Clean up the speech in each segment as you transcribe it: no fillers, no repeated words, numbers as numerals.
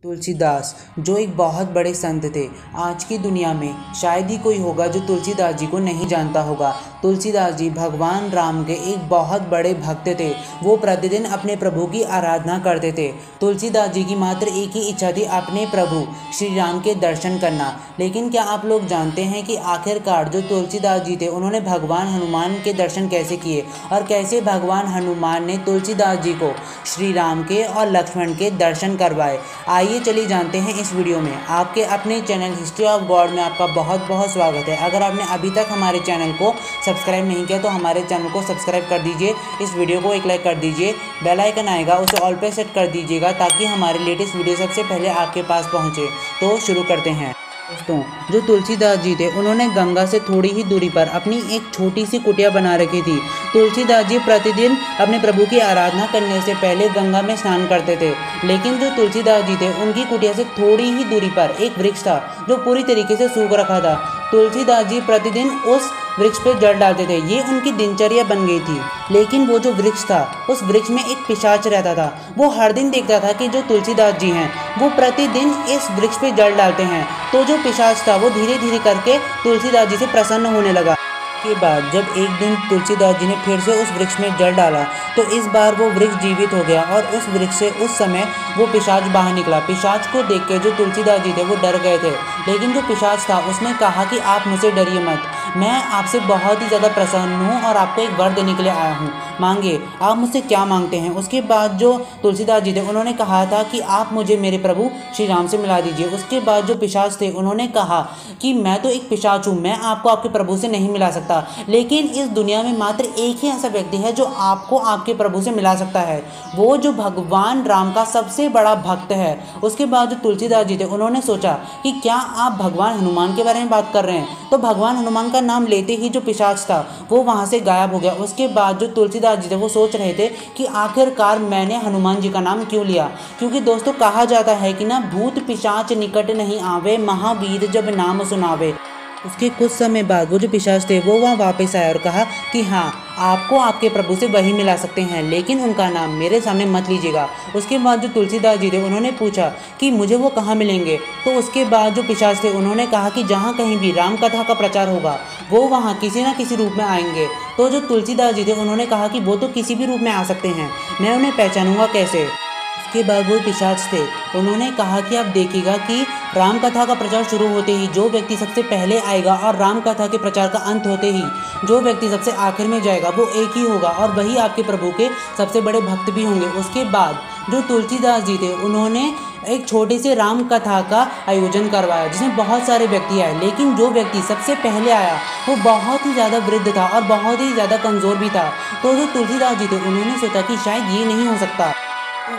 तुलसीदास जो एक बहुत बड़े संत थे। आज की दुनिया में शायद ही कोई होगा जो तुलसीदास जी को नहीं जानता होगा। तुलसीदास जी भगवान राम के एक बहुत बड़े भक्त थे। वो प्रतिदिन अपने प्रभु की आराधना करते थे। तुलसीदास जी की मात्र एक ही इच्छा थी, अपने प्रभु श्री राम के दर्शन करना। लेकिन क्या आप लोग जानते हैं कि आखिरकार जो तुलसीदास जी थे उन्होंने भगवान हनुमान के दर्शन कैसे किए और कैसे भगवान हनुमान ने तुलसीदास जी को श्री राम के और लक्ष्मण के दर्शन करवाए। आइए चलिए जानते हैं इस वीडियो में। आपके अपने चैनल हिस्ट्री ऑफ गॉड में आपका बहुत बहुत स्वागत है। अगर आपने अभी तक हमारे चैनल को सब्सक्राइब नहीं किया तो हमारे चैनल को सब्सक्राइब कर दीजिए। इस वीडियो को एक लाइक कर दीजिए। बेल आइकन आएगा उसे ऑल पे सेट कर दीजिएगा ताकि हमारे लेटेस्ट वीडियो सबसे पहले आपके पास पहुँचे। तो शुरू करते हैं। दोस्तों, जो तुलसीदास जी थे उन्होंने गंगा से थोड़ी ही दूरी पर अपनी एक छोटी सी कुटिया बना रखी थी। तुलसीदास जी प्रतिदिन अपने प्रभु की आराधना करने से पहले गंगा में स्नान करते थे। लेकिन जो तुलसीदास जी थे उनकी कुटिया से थोड़ी ही दूरी पर एक वृक्ष था जो पूरी तरीके से सूख रखा था। तुलसीदास जी प्रतिदिन उस वृक्ष पर जल डालते थे। ये उनकी दिनचर्या बन गई थी। लेकिन वो जो वृक्ष था उस वृक्ष में एक पिशाच रहता था। वो हर दिन देखता था कि जो तुलसीदास जी हैं वो प्रतिदिन इस वृक्ष पे जल डालते हैं। तो जो पिशाच था वो धीरे धीरे करके तुलसीदास जी से प्रसन्न होने लगा। के बाद जब एक दिन तुलसीदास जी ने फिर से उस वृक्ष में जल डाला तो इस बार वो वृक्ष जीवित हो गया और उस वृक्ष से उस समय वो पिशाच बाहर निकला। पिशाच को देख के जो तुलसीदास जी थे वो डर गए थे। लेकिन जो पिशाच था उसने कहा कि आप मुझसे डरिए मत, मैं आपसे बहुत ही ज़्यादा प्रसन्न हूँ और आपको एक वर देने के लिए आया हूँ, मांगे आप मुझसे क्या मांगते हैं। उसके बाद जो तुलसीदास जी थे उन्होंने कहा था कि आप मुझे मेरे प्रभु श्री राम से मिला दीजिए। उसके बाद जो पिशाच थे उन्होंने कहा कि मैं तो एक पिशाच हूँ, मैं आपको आपके प्रभु से नहीं मिला सकता। लेकिन इस दुनिया में मात्र एक ही ऐसा व्यक्ति है जो आपको आपके प्रभु से मिला सकता है, वो जो भगवान राम का सबसे बड़ा भक्त है। उसके बाद जो तुलसीदास जी थे उन्होंने सोचा कि क्या आप भगवान हनुमान के बारे में बात कर रहे हैं। तो भगवान हनुमान का नाम लेते ही जो पिशाच था वो वहाँ से गायब हो गया। उसके बाद जो तुलसीदास जी थे वो सोच रहे थे कि आखिरकार मैंने हनुमान जी का नाम क्यों लिया। क्योंकि दोस्तों कहा जाता है कि ना भूत पिशाच निकट नहीं आवे, महावीर जब नाम सुनावे। उसके कुछ समय बाद वो जो पिशाच थे वो वहाँ वापस आए और कहा कि हाँ, आपको आपके प्रभु से वही मिला सकते हैं, लेकिन उनका नाम मेरे सामने मत लीजिएगा। उसके बाद जो तुलसीदास जी थे उन्होंने पूछा कि मुझे वो कहाँ मिलेंगे। तो उसके बाद जो पिशाच थे उन्होंने कहा कि जहाँ कहीं भी राम कथा का प्रचार होगा वो वहाँ किसी न किसी रूप में आएंगे। तो जो तुलसीदास जी थे उन्होंने कहा कि वो तो किसी भी रूप में आ सकते हैं, मैं उन्हें पहचानूंगा कैसे। उसके बाद वो पिशाच थे उन्होंने कहा कि आप देखिएगा कि राम कथा का प्रचार शुरू होते ही जो व्यक्ति सबसे पहले आएगा और राम कथा के प्रचार का अंत होते ही जो व्यक्ति सबसे आखिर में जाएगा वो एक ही होगा और वही आपके प्रभु के सबसे बड़े भक्त भी होंगे। उसके बाद जो तुलसीदास जी थे उन्होंने एक छोटे से राम कथा का आयोजन करवाया जिसमें बहुत सारे व्यक्ति आए। लेकिन जो व्यक्ति सबसे पहले आया वो बहुत ही ज़्यादा वृद्ध था और बहुत ही ज़्यादा कमज़ोर भी था। तो जो तुलसीदास जी थे उन्होंने सोचा कि शायद ये नहीं हो सकता।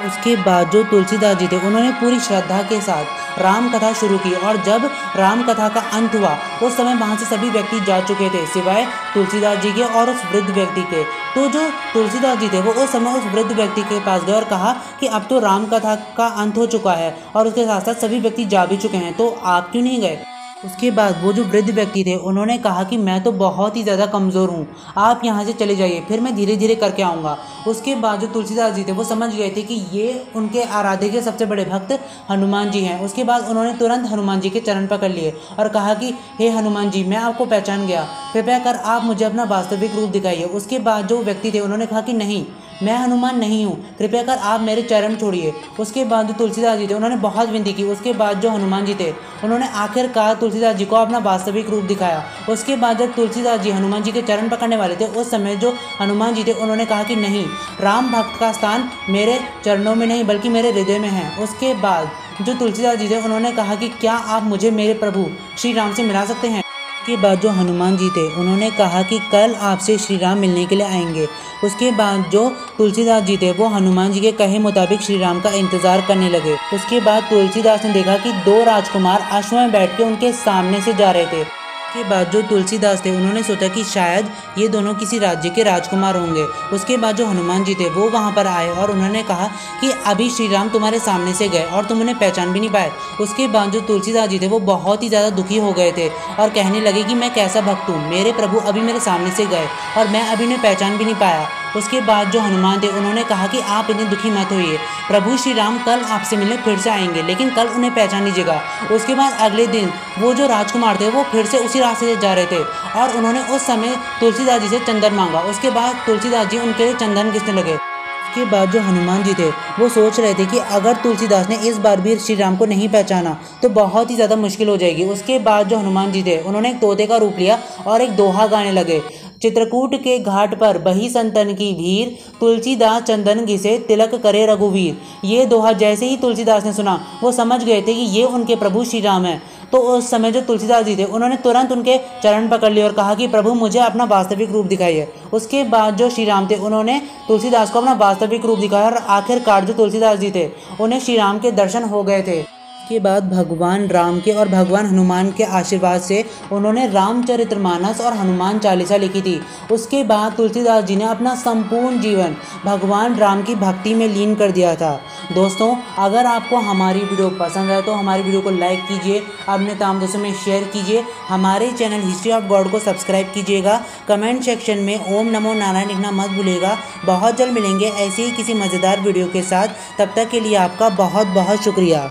उसके बाद जो तुलसीदास जी थे उन्होंने पूरी श्रद्धा के साथ राम कथा शुरू की और जब राम कथा का अंत हुआ उस समय वहाँ से सभी व्यक्ति जा चुके थे सिवाय तुलसीदास जी के और उस वृद्ध व्यक्ति के। तो जो तुलसीदास जी थे वो उस समय उस वृद्ध व्यक्ति के पास गए और कहा कि अब तो राम कथा का अंत हो चुका है और उसके साथ साथ सभी व्यक्ति जा भी चुके हैं, तो आप क्यों नहीं गए। उसके बाद वो जो वृद्ध व्यक्ति थे उन्होंने कहा कि मैं तो बहुत ही ज़्यादा कमज़ोर हूँ, आप यहाँ से चले जाइए, फिर मैं धीरे धीरे करके आऊँगा। उसके बाद जो तुलसीदास जी थे वो समझ गए थे कि ये उनके आराध्य के सबसे बड़े भक्त हनुमान जी हैं। उसके बाद उन्होंने तुरंत हनुमान जी के चरण पकड़ लिए और कहा कि हे हनुमान जी, मैं आपको पहचान गया, कृपया कर आप मुझे अपना वास्तविक रूप दिखाइए। उसके बाद जो व्यक्ति थे उन्होंने कहा कि नहीं, मैं हनुमान नहीं हूँ, कृपया कर आप मेरे चरण छोड़िए। उसके बाद जो तुलसीदास जी थे उन्होंने बहुत विनती की। उसके बाद जो हनुमान जी थे उन्होंने आखिरकार तुलसीदास जी को अपना वास्तविक रूप दिखाया। उसके बाद जब तुलसीदास जी हनुमान जी के चरण पकड़ने वाले थे उस समय जो हनुमान जी थे उन्होंने कहा कि नहीं, राम भक्त का स्थान मेरे चरणों में नहीं बल्कि मेरे हृदय में है। उसके बाद जो तुलसीदास जी थे उन्होंने कहा कि क्या आप मुझे मेरे प्रभु श्री राम से मिला सकते हैं। उसके बाद जो हनुमान जी थे उन्होंने कहा कि कल आपसे श्री राम मिलने के लिए आएंगे। उसके बाद जो तुलसीदास जी थे वो हनुमान जी के कहे मुताबिक श्री राम का इंतजार करने लगे। उसके बाद तुलसीदास ने देखा कि दो राजकुमार अश्व में बैठ के उनके सामने से जा रहे थे। उसके बाद जो तुलसीदास थे उन्होंने सोचा कि शायद ये दोनों किसी राज्य के राजकुमार होंगे। उसके बाद जो हनुमान जी थे वो वहाँ पर आए और उन्होंने कहा कि अभी श्री राम तुम्हारे सामने से गए और तुम उन्हें पहचान भी नहीं पाए। उसके बाद जो तुलसीदास जी थे वो बहुत ही ज़्यादा दुखी हो गए थे और कहने लगे कि मैं कैसा भक्त हूँ, मेरे प्रभु अभी मेरे सामने से गए और मैं अभी उन्हें पहचान भी नहीं पाया। उसके बाद जो हनुमान थे उन्होंने कहा कि आप इतने दुखी मत होइए, प्रभु श्री राम कल आपसे मिलने फिर से आएंगे, लेकिन कल उन्हें पहचान लीजिएगा। उसके बाद अगले दिन वो जो राजकुमार थे वो फिर से उसी रास्ते से जा रहे थे और उन्होंने उस समय तुलसीदास जी से चंदन मांगा। उसके बाद तुलसीदास जी उनके लिए चंदन घिसने लगे। उसके बाद जो हनुमान जी थे वो सोच रहे थे कि अगर तुलसीदास ने इस बार भी श्री राम को नहीं पहचाना तो बहुत ही ज़्यादा मुश्किल हो जाएगी। उसके बाद जो हनुमान जी थे उन्होंने एक तोते का रूप लिया और एक दोहा गाने लगे, चित्रकूट के घाट पर बही संतन की भीड़, तुलसीदास चंदन घिसे तिलक करे रघुवीर। ये दोहा जैसे ही तुलसीदास ने सुना वो समझ गए थे कि ये उनके प्रभु श्री राम है। तो उस समय जो तुलसीदास जी थे उन्होंने तुरंत उनके चरण पकड़ लिए और कहा कि प्रभु मुझे अपना वास्तविक रूप दिखाइए। उसके बाद जो श्री राम थे उन्होंने तुलसीदास को अपना वास्तविक रूप दिखाया और आखिरकार जो तुलसीदास जी थे उन्हें श्री राम के दर्शन हो गए थे। के बाद भगवान राम के और भगवान हनुमान के आशीर्वाद से उन्होंने रामचरितमानस और हनुमान चालीसा लिखी थी। उसके बाद तुलसीदास जी ने अपना संपूर्ण जीवन भगवान राम की भक्ति में लीन कर दिया था। दोस्तों, अगर आपको हमारी वीडियो पसंद है तो हमारी वीडियो को लाइक कीजिए, अपने तमाम दोस्तों में शेयर कीजिए, हमारे चैनल हिस्ट्री ऑफ गॉड को सब्सक्राइब कीजिएगा। कमेंट सेक्शन में ओम नमो नारायण लिखना मत भूलिएगा। बहुत जल्द मिलेंगे ऐसे ही किसी मज़ेदार वीडियो के साथ। तब तक के लिए आपका बहुत बहुत शुक्रिया।